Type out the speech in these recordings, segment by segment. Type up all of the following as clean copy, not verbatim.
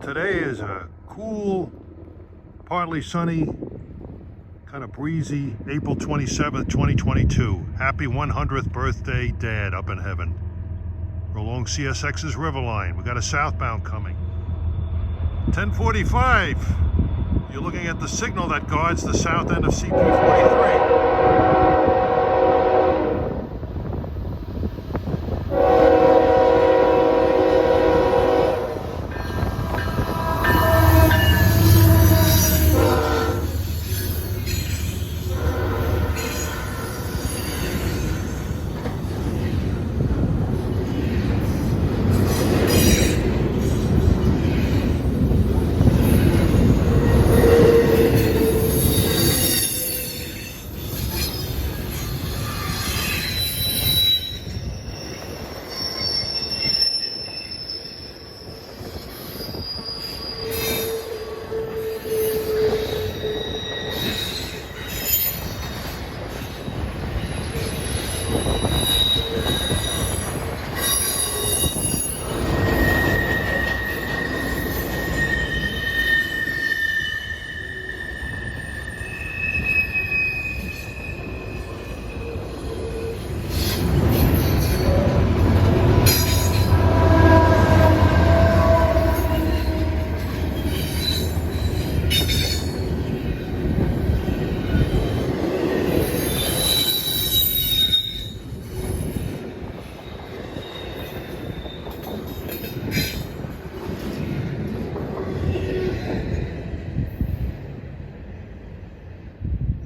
Today is a cool, partly sunny, kind of breezy April 27th, 2022. Happy 100th birthday, Dad, up in heaven. We're along CSX's river line. We got a southbound coming. 10:45. You're looking at the signal that guards the south end of CP 43.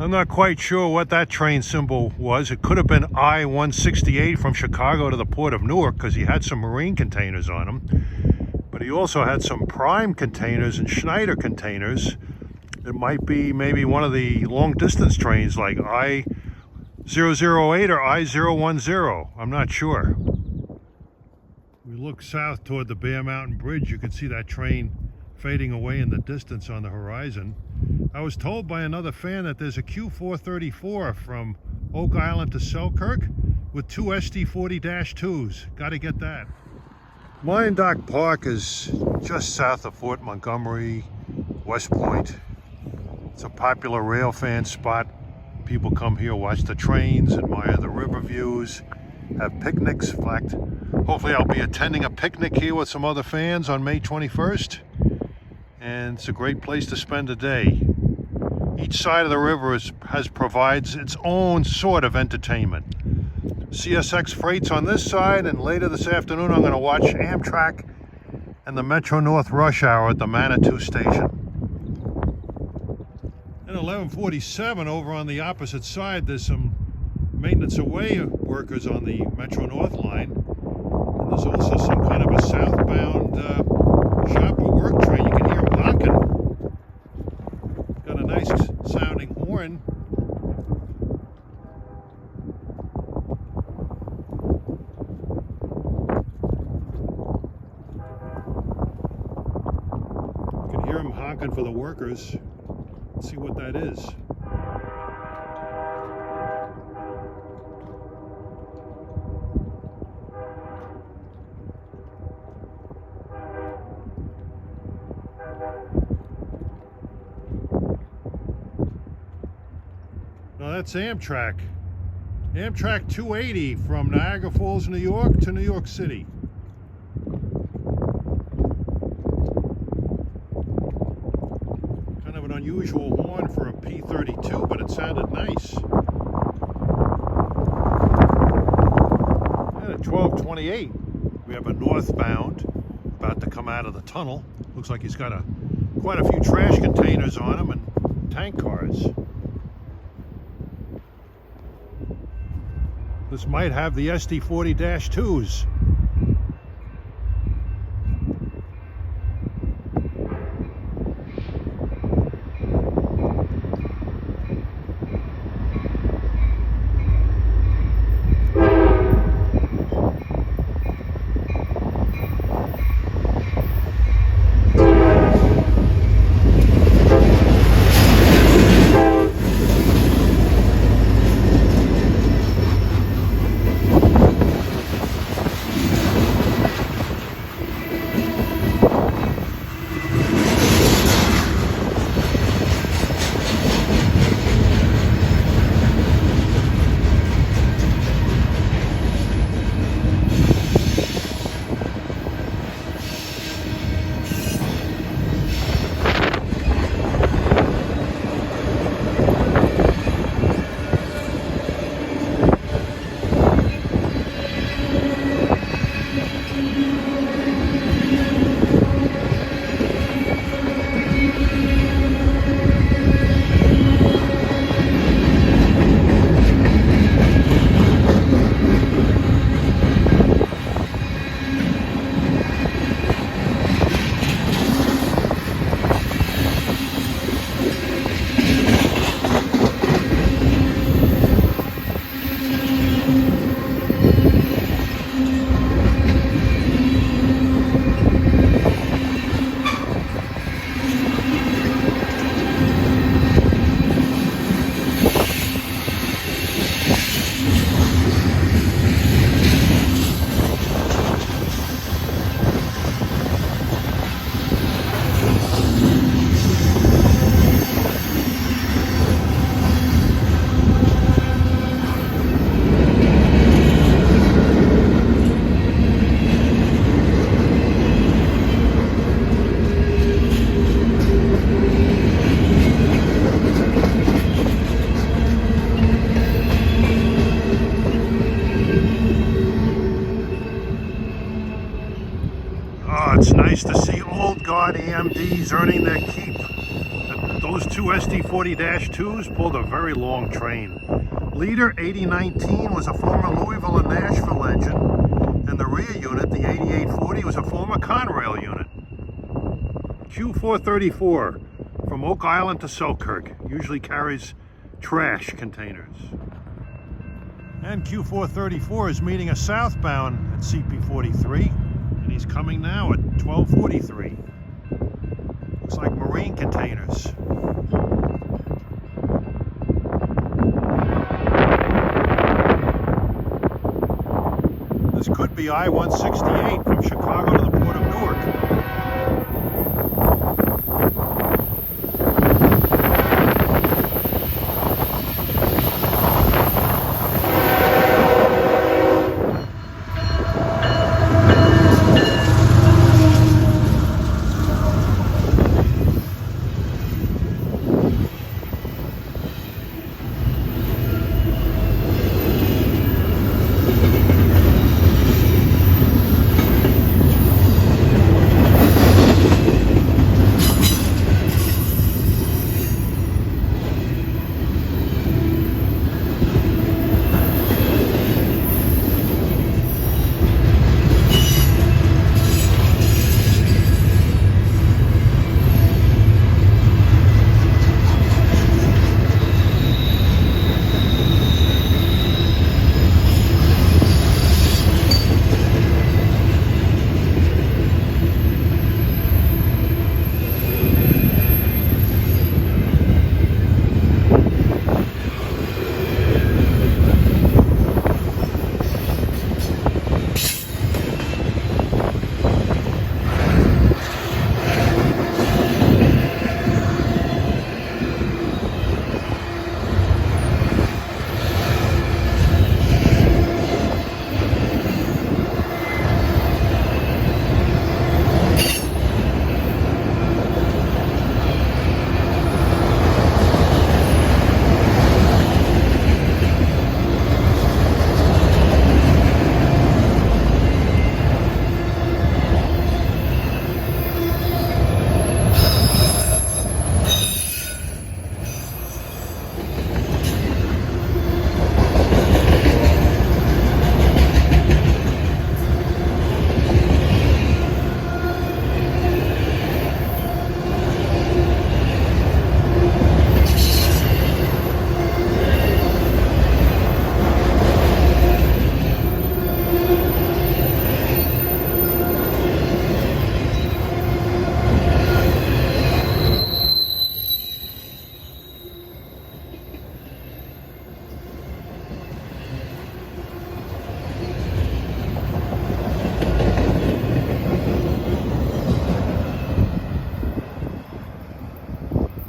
I'm not quite sure what that train symbol was. It could have been I-168 from Chicago to the port of Newark, because he had some marine containers on him. But he also had some Prime containers and Schneider containers. It might be maybe one of the long distance trains like I-008 or I-010. I'm not sure. We look south toward the Bear Mountain Bridge. You can see that train fading away in the distance on the horizon. I was told by another fan that there's a Q434 from Oak Island to Selkirk with two SD40-2s. Got to get that. Wyandotte Park is just south of Fort Montgomery, West Point. It's a popular rail fan spot. People come here, watch the trains, admire the river views, have picnics. In fact, hopefully I'll be attending a picnic here with some other fans on May 21st. And it's a great place to spend a day. Each side of the river provides its own sort of entertainment. CSX freight's on this side, and later this afternoon I'm going to watch Amtrak and the Metro North rush hour at the Manitou station. At 11:47 over on the opposite side, there's some maintenance away workers on the Metro North line. And there's also some kind of a southbound shop or work train. You can hear them honking. Got a nice sounding horn. You can hear them honking for the workers. Let's see what that is. Now that's Amtrak. Amtrak 280 from Niagara Falls, New York to New York City. Kind of an unusual horn for a P32, but it sounded nice. And at 12:28, we have a northbound about to come out of the tunnel. Looks like he's got quite a few trash containers on him and tank cars. This might have the SD40-2s. yard EMDs earning their keep. Those two SD40-2s pulled a very long train. Leader 8019 was a former Louisville and Nashville engine, and the rear unit, the 8840, was a former Conrail unit. Q434 from Oak Island to Selkirk usually carries trash containers. And Q434 is meeting a southbound at CP43, and he's coming now at 1243. Looks like marine containers. This could be I-168 from Chicago to the Port of Newark.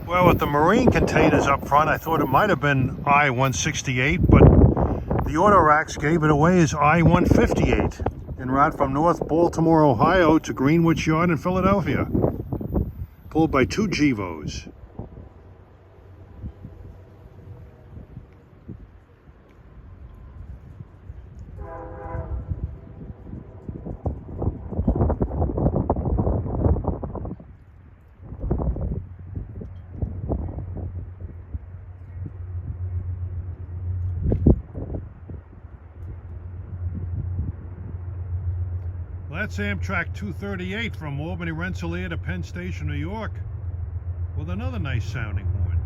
Well, with the marine containers up front, I thought it might have been I-168, but the auto racks gave it away as I-158 en route from North Baltimore, Ohio to Greenwich Yard in Philadelphia, pulled by two GEVOs. That's Amtrak 238 from Albany Rensselaer to Penn Station, New York, with another nice sounding horn.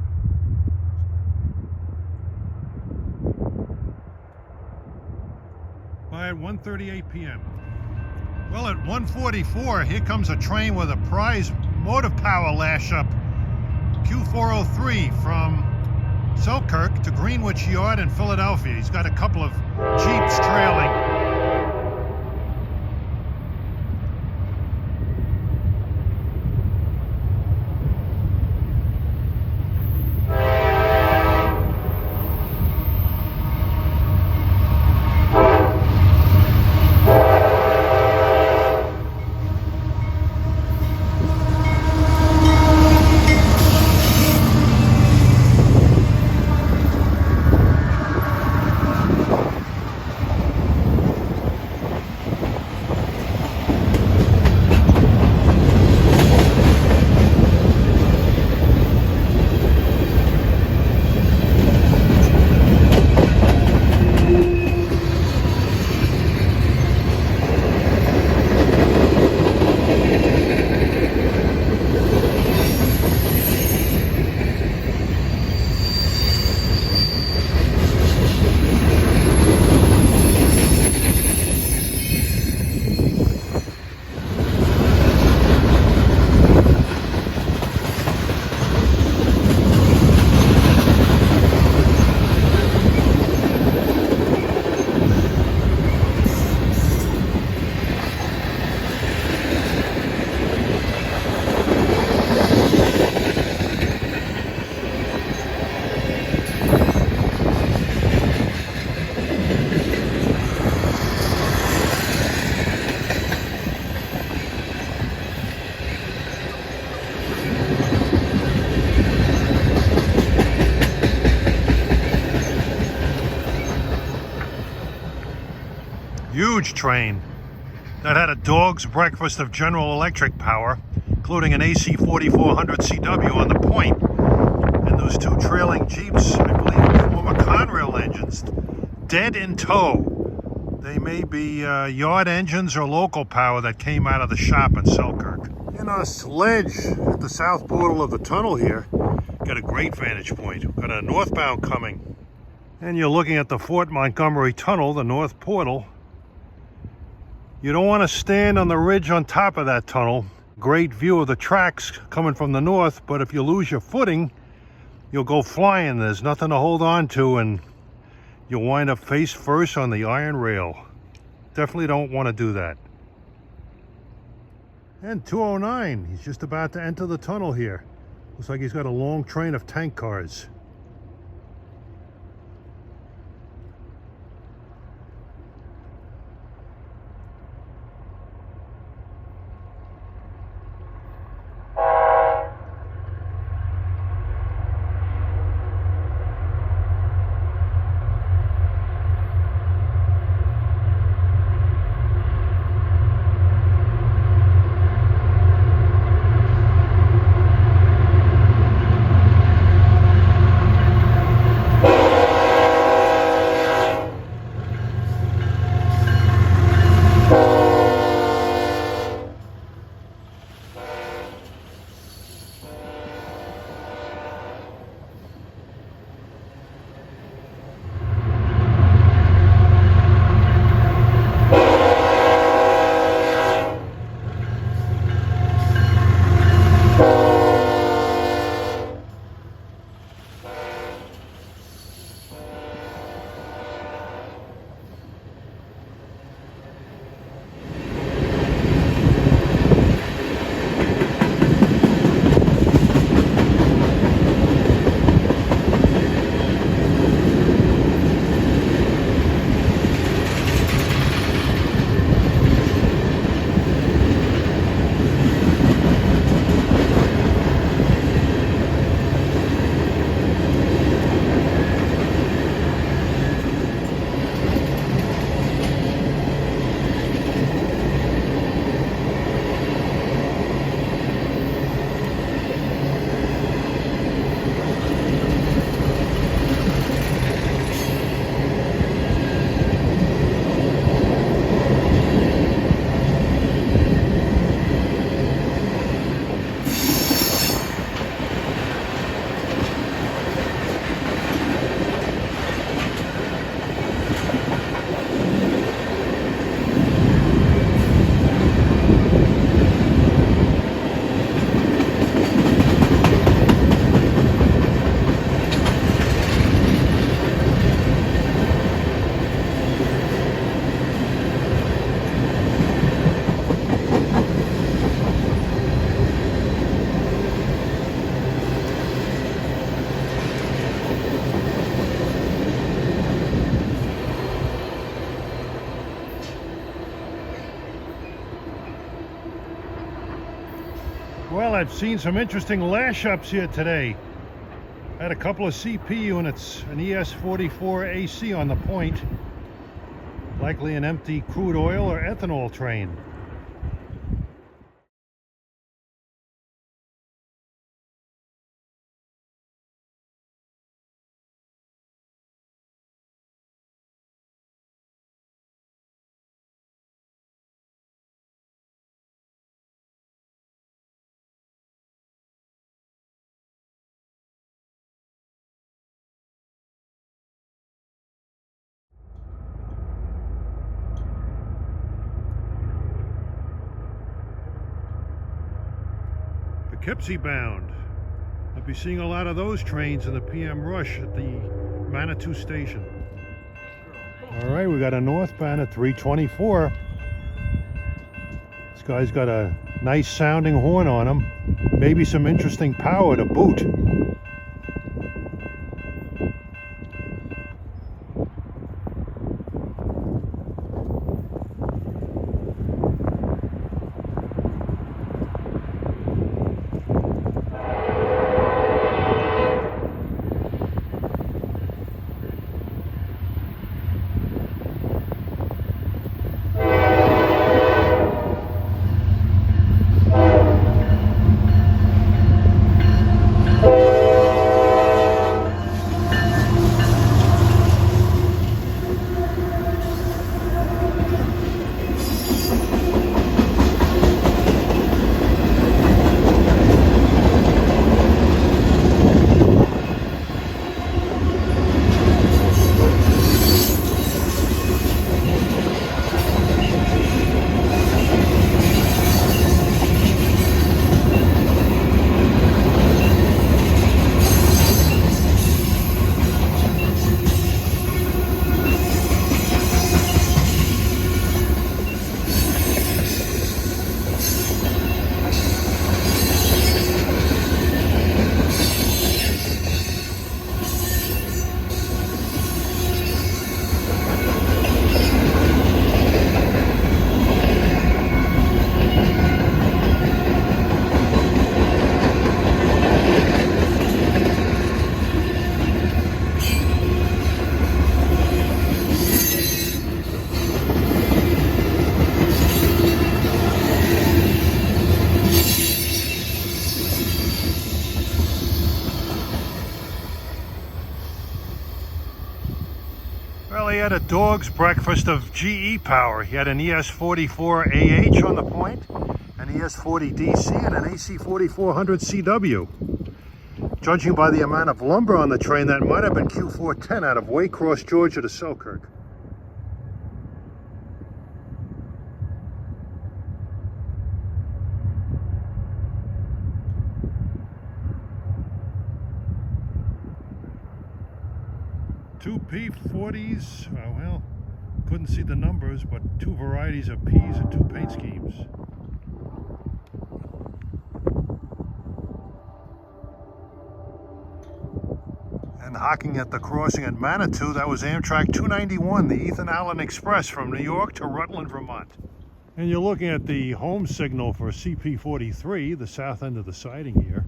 By at 1:38 p.m. Well, at 1:44, here comes a train with a prize motive power lash-up, Q403 from Selkirk to Greenwich Yard in Philadelphia. He's got a couple of Jeeps trailing. Huge train that had a dog's breakfast of General Electric power, including an AC 4400 CW on the point, and those two trailing Jeeps, I believe, are former Conrail engines, dead in tow. They may be yard engines or local power that came out of the shop in Selkirk. In a sledge at the south portal of the tunnel here, got a great vantage point. We've got a northbound coming, and you're looking at the Fort Montgomery tunnel, the north portal. You don't want to stand on the ridge on top of that tunnel. Great view of the tracks coming from the north, but if you lose your footing, you'll go flying. There's nothing to hold on to, and you'll wind up face first on the iron rail. Definitely don't want to do that. And 209, he's just about to enter the tunnel here. Looks like he's got a long train of tank cars. Well, I've seen some interesting lash-ups here today. I had a couple of CP units, an ES-44 AC on the point, likely an empty crude oil or ethanol train. Poughkeepsie bound. I'll be seeing a lot of those trains in the PM rush at the Manitou station. All right, we got a northbound at 324. This guy's got a nice sounding horn on him. Maybe some interesting power to boot. had a dog's breakfast of GE power. He had an ES44AH on the point, an ES40DC, and an AC4400 CW. Judging by the amount of lumber on the train, that might have been Q410 out of Waycross, Georgia to Selkirk. Two P40s, well, couldn't see the numbers, but two varieties of Ps and two paint schemes. And hocking at the crossing at Manitou, that was Amtrak 291, the Ethan Allen Express from New York to Rutland, Vermont. And you're looking at the home signal for CP43, the south end of the siding here.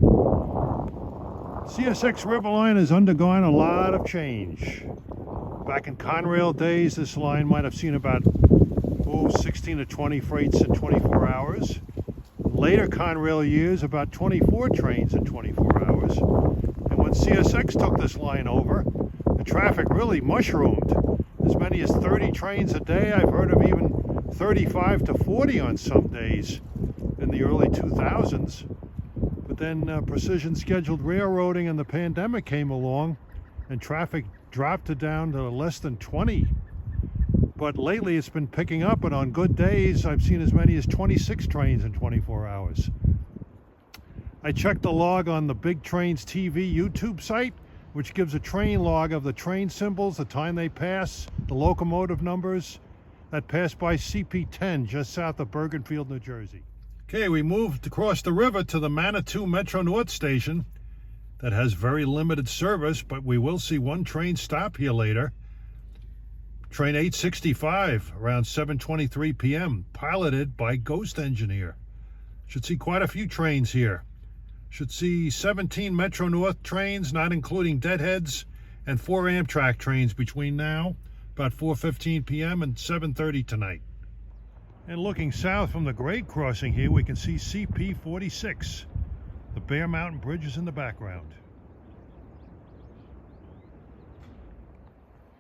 CSX River Line has undergone a lot of change. Back in Conrail days, this line might have seen about 16 to 20 freights in 24 hours. Later Conrail years, about 24 trains in 24 hours. And when CSX took this line over, the traffic really mushroomed. As many as 30 trains a day. I've heard of even 35 to 40 on some days in the early 2000s. But then precision scheduled railroading and the pandemic came along and traffic dropped it down to less than 20. But lately it's been picking up, and on good days I've seen as many as 26 trains in 24 hours. I checked the log on the Big Trains TV YouTube site, which gives a train log of the train symbols, the time they pass, the locomotive numbers that pass by CP10 just south of Bergenfield, New Jersey. Okay, we moved across the river to the Manitou Metro North station that has very limited service, but we will see one train stop here later. Train 865 around 7:23 p.m., piloted by Ghost Engineer. Should see quite a few trains here. Should see 17 Metro North trains, not including deadheads, and 4 Amtrak trains between now, about 4:15 p.m. and 7:30 tonight. And looking south from the grade crossing here, we can see CP46. The Bear Mountain Bridge is in the background.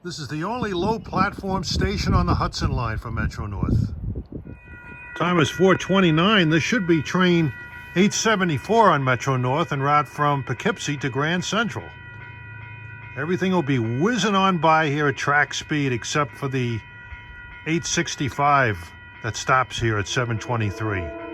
This is the only low platform station on the Hudson line for Metro North. Time is 4:29. This should be train 874 on Metro North en route from Poughkeepsie to Grand Central. Everything will be whizzing on by here at track speed except for the 865 that stops here at 7:23.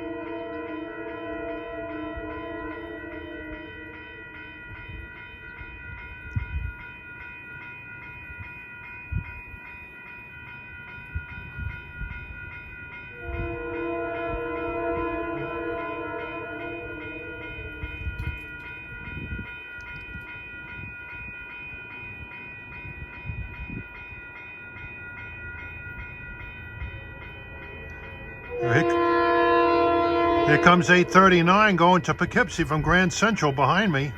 Here comes 839 going to Poughkeepsie from Grand Central behind me.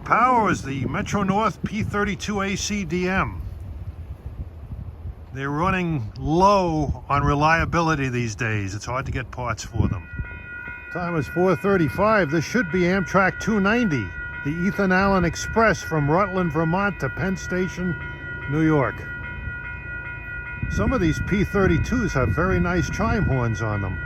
Power is the Metro North P32AC DM. They're running low on reliability these days. It's hard to get parts for them. Time is 4:35. This should be Amtrak 290, the Ethan Allen Express from Rutland, Vermont to Penn Station, New York. Some of these P32s have very nice chime horns on them.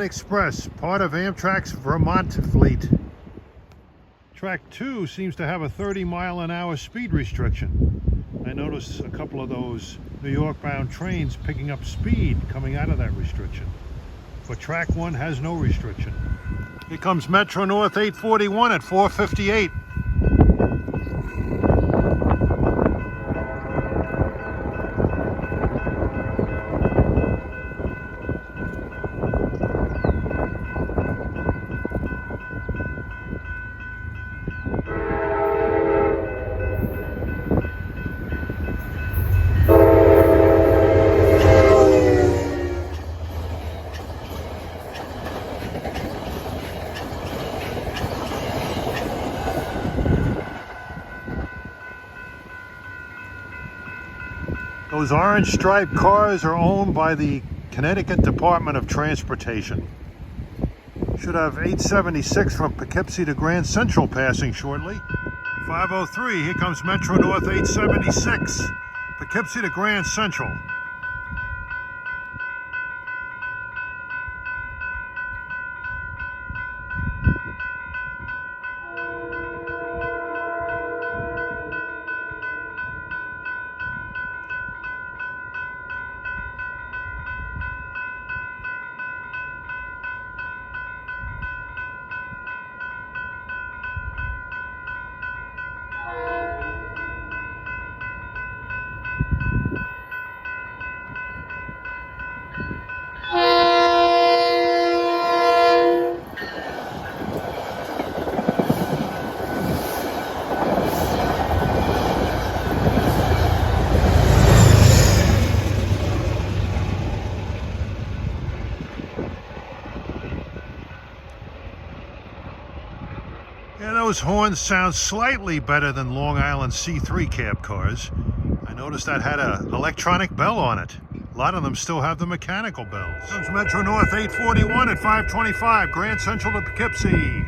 Express, part of Amtrak's Vermont fleet. Track 2 seems to have a 30-mile-an-hour speed restriction. I noticed a couple of those New York-bound trains picking up speed coming out of that restriction. But Track 1 has no restriction. Here comes Metro North 841 at 4:58. Those orange striped cars are owned by the Connecticut Department of Transportation. Should have 876 from Poughkeepsie to Grand Central passing shortly. 503, here comes Metro North 876, Poughkeepsie to Grand Central. Yeah, those horns sound slightly better than Long Island C3 cab cars. I noticed that had an electronic bell on it. A lot of them still have the mechanical bells. Comes Metro North 841 at 5:25, Grand Central to Poughkeepsie.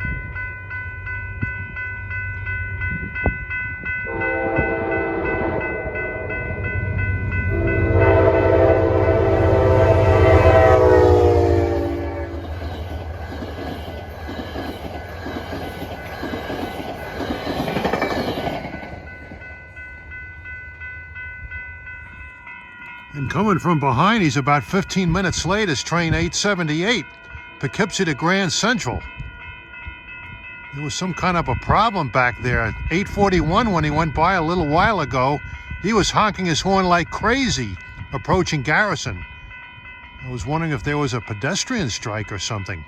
And coming from behind, he's about 15 minutes late, is train 878, Poughkeepsie to Grand Central. There was some kind of a problem back there. At 841, when he went by a little while ago, he was honking his horn like crazy, approaching Garrison. I was wondering if there was a pedestrian strike or something.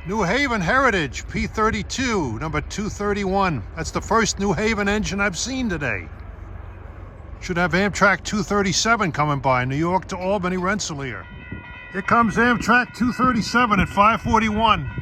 New Haven Heritage P32, number 231. That's the first New Haven engine I've seen today. Should have Amtrak 237 coming by, New York to Albany Rensselaer. Here comes Amtrak 237 at 5:41.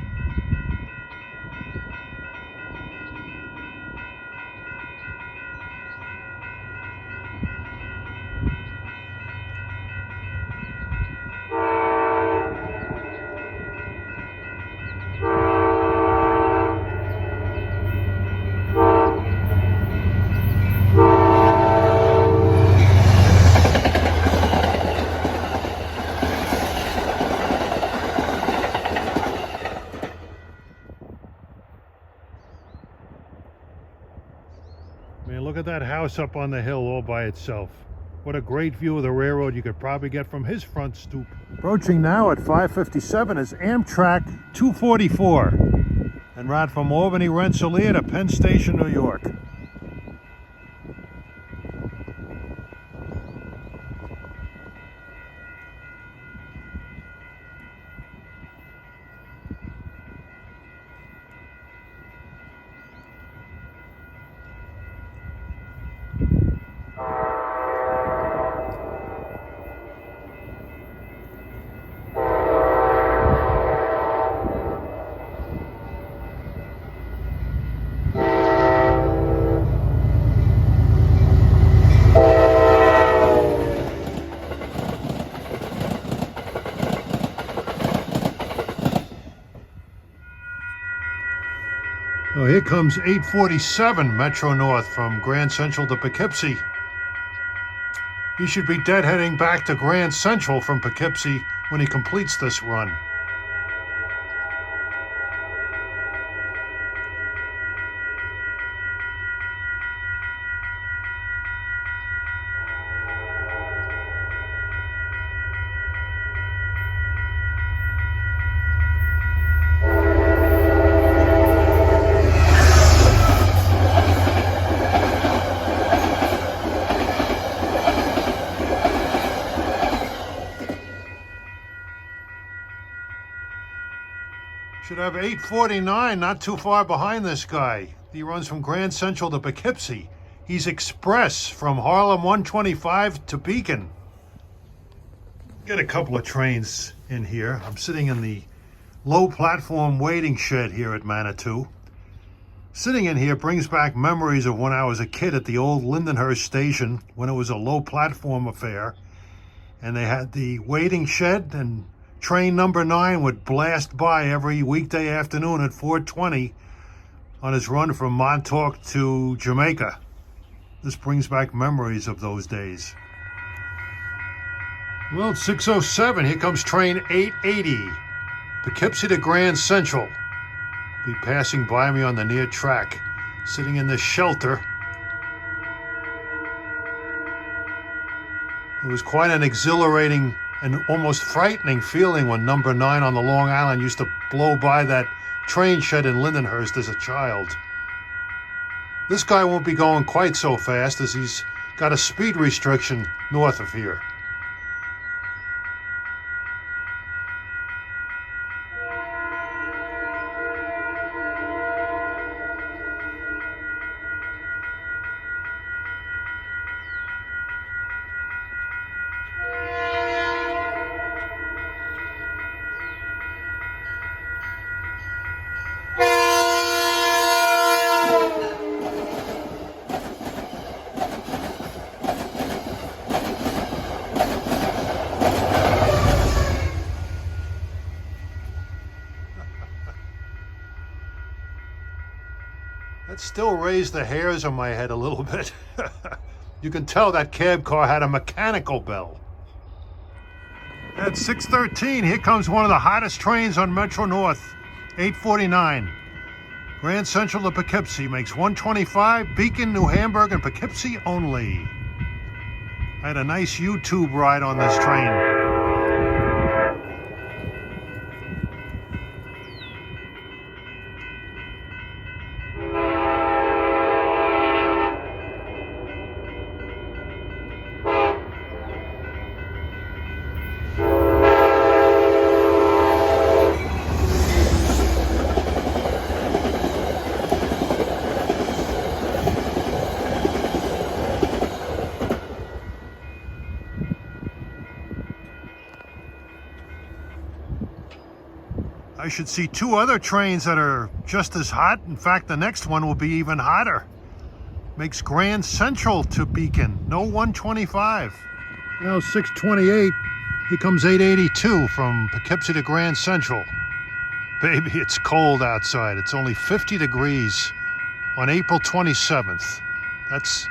Man, look at that house up on the hill all by itself. What a great view of the railroad you could probably get from his front stoop. Approaching now at 5:57 is Amtrak 244, en route from Albany Rensselaer to Penn Station, New York. comes 847 Metro North from Grand Central to Poughkeepsie. He should be deadheading back to Grand Central from Poughkeepsie when he completes this run. Should have 849, not too far behind this guy. He runs from Grand Central to Poughkeepsie. He's express from Harlem 125 to Beacon. Get a couple of trains in here. I'm sitting in the low platform waiting shed here at Manitou. Sitting in here brings back memories of when I was a kid at the old Lindenhurst station when it was a low platform affair. And they had the waiting shed, and train number 9 would blast by every weekday afternoon at 4:20 on his run from Montauk to Jamaica. This brings back memories of those days. Well, it's 6:07. Here comes train 880. Poughkeepsie to Grand Central. Be passing by me on the near track. Sitting in this shelter. It was quite an exhilarating and almost frightening feeling when number 9 on the Long Island used to blow by that train shed in Lindenhurst as a child. This guy won't be going quite so fast as he's got a speed restriction north of here. That still raised the hairs on my head a little bit. You can tell that cab car had a mechanical bell. At 6:13, here comes one of the hottest trains on Metro North, 849. Grand Central to Poughkeepsie makes 125, Beacon, New Hamburg, and Poughkeepsie only. I had a nice YouTube ride on this train. I should see 2 other trains that are just as hot. In fact, the next one will be even hotter. Makes Grand Central to Beacon, no 125. Now 6:28, here comes 882 from Poughkeepsie to Grand Central. Baby, it's cold outside. It's only 50 degrees on April 27th. That's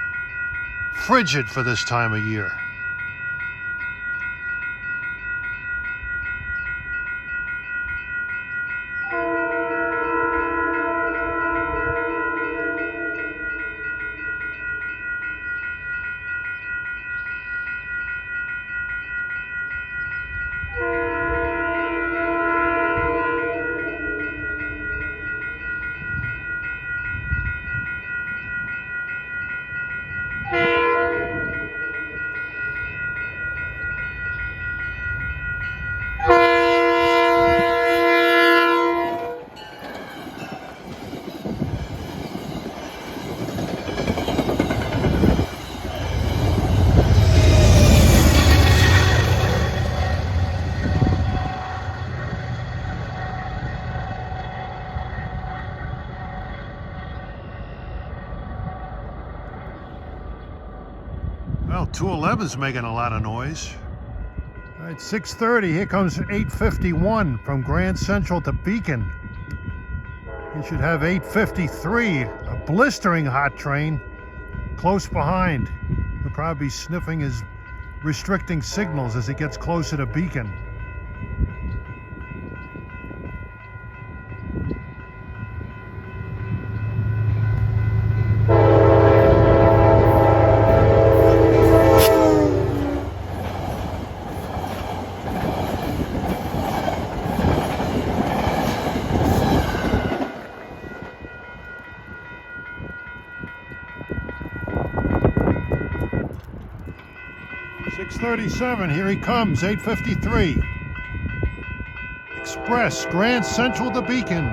frigid for this time of year. Well, 211's making a lot of noise. All right, 6:30, here comes 851 from Grand Central to Beacon. You should have 8:53, a blistering hot train, close behind. He'll probably be sniffing his restricting signals as he gets closer to Beacon. .37, here he comes, 8:53. Express, Grand Central to Beacon.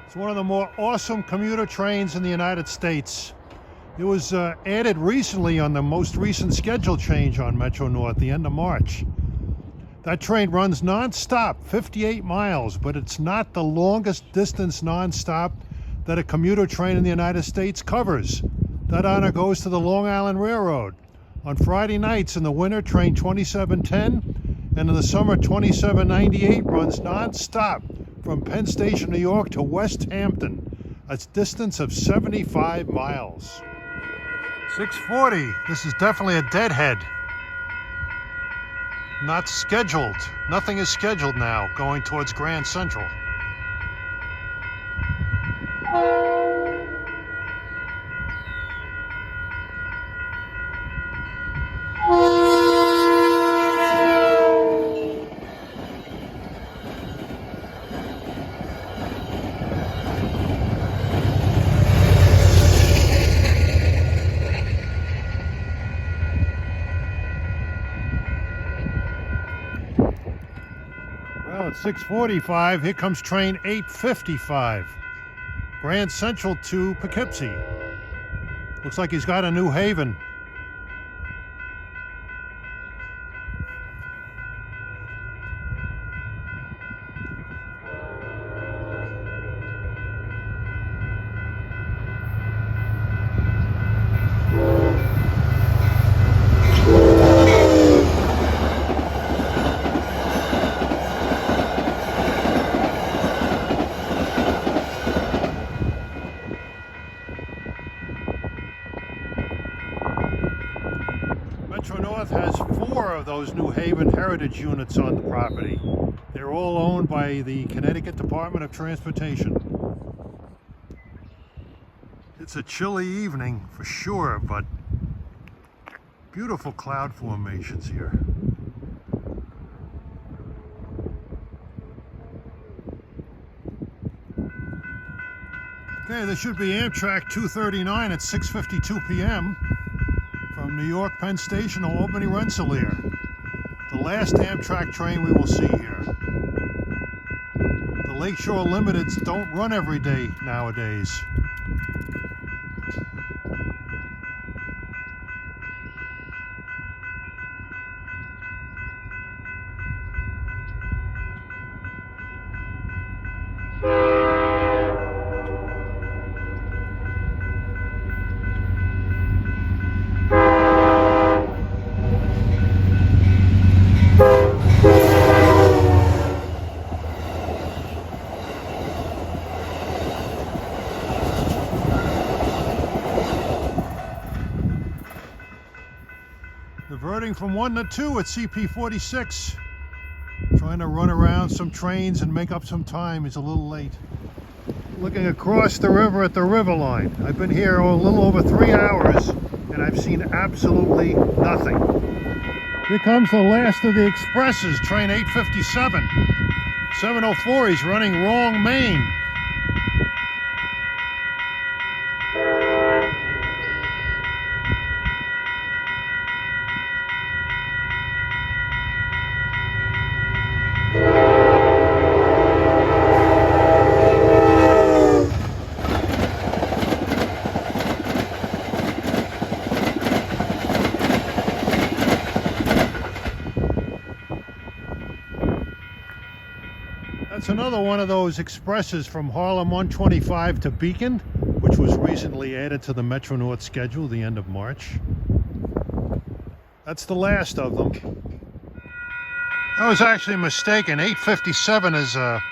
It's one of the more awesome commuter trains in the United States. It was added recently on the most recent schedule change on Metro North, the end of March. That train runs non-stop, 58 miles, but it's not the longest distance non-stop that a commuter train in the United States covers. That honor goes to the Long Island Railroad. On Friday nights in the winter, train 2710, and in the summer, 2798 runs non-stop from Penn Station, New York to West Hampton, a distance of 75 miles. 6:40, this is definitely a deadhead. Not scheduled. Nothing is scheduled now going towards Grand Central. Well, it's 6:45. Here comes train 8:55. Grand Central to Poughkeepsie. Looks like he's got a New Haven. Metro North has 4 of those New Haven heritage units on the property. They're all owned by the Connecticut Department of Transportation. It's a chilly evening for sure, but beautiful cloud formations here. Okay, there should be Amtrak 239 at 6:52 p.m. from New York Penn Station to Albany Rensselaer. The last Amtrak train we will see here. The Lakeshore Limiteds don't run every day nowadays. Diverting from 1 to 2 at CP46. Trying to run around some trains and make up some time. He's a little late. Looking across the river at the river line. I've been here a little over 3 hours and I've seen absolutely nothing. Here comes the last of the expresses, train 857. 704, he's running wrong main. It's another one of those expresses from Harlem 125 to Beacon, which was recently added to the Metro North schedule the end of March. That's the last of them. I was actually mistaken. 857 is a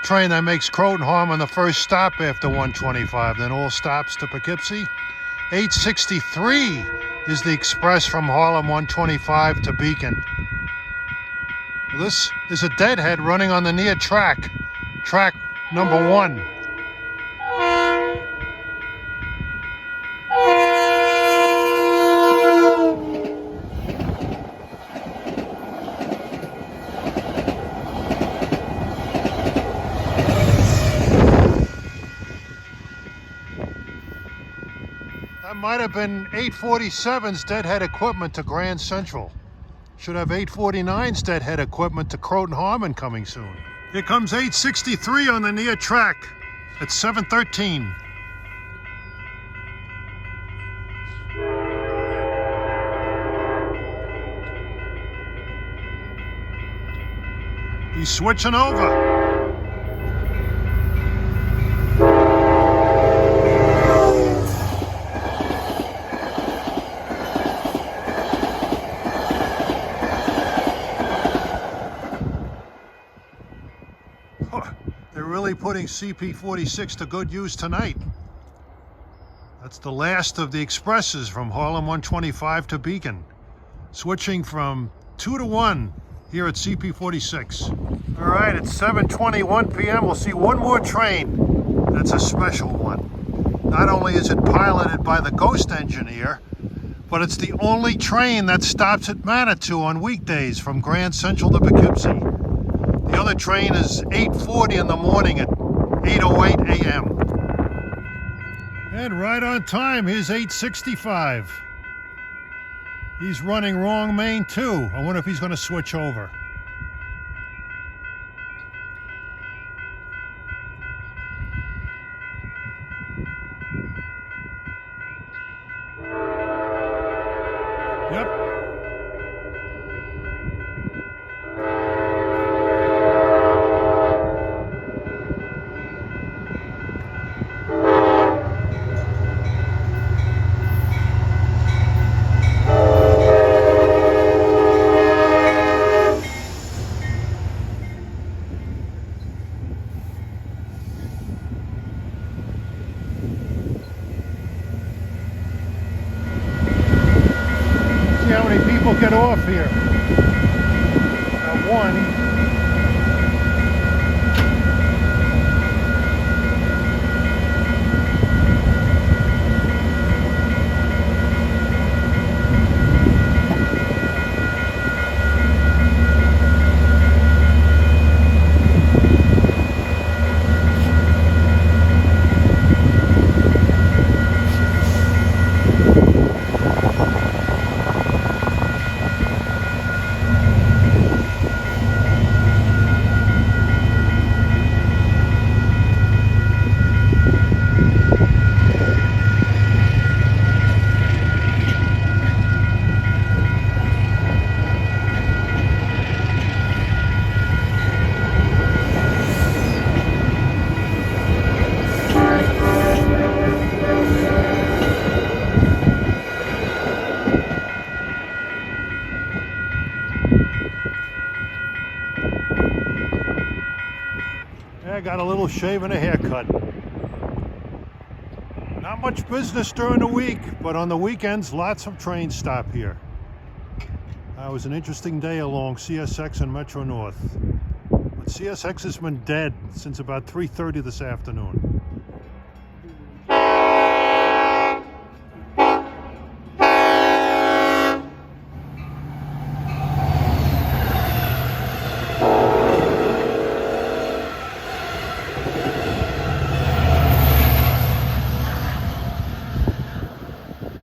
train that makes Croton Harm on the first stop after 125, then all stops to Poughkeepsie. 863 is the express from Harlem 125 to Beacon. This is a deadhead running on the near track number 1. That might have been 847's deadhead equipment to Grand Central. Should have 849's deadhead equipment to Croton Harmon coming soon. Here comes 863 on the near track at 7:13. He's switching over. They're really putting CP46 to good use tonight. That's the last of the expresses from Harlem 125 to Beacon, switching from 2 to 1 here at CP46. All right, it's 7:21 p.m. We'll see one more train. That's a special one. Not only is it piloted by the ghost engineer, but it's the only train that stops at Manitou on weekdays from Grand Central to Poughkeepsie. The other train is 8:40 in the morning at 8:08 a.m. And right on time, here's 8:65. He's running wrong main too. I wonder if he's going to switch over. Yep. See how many people get off here. One. I got a little shave and a haircut. Not much business during the week, but on the weekends, lots of trains stop here. It was an interesting day along CSX and Metro North. But CSX has been dead since about 3:30 this afternoon.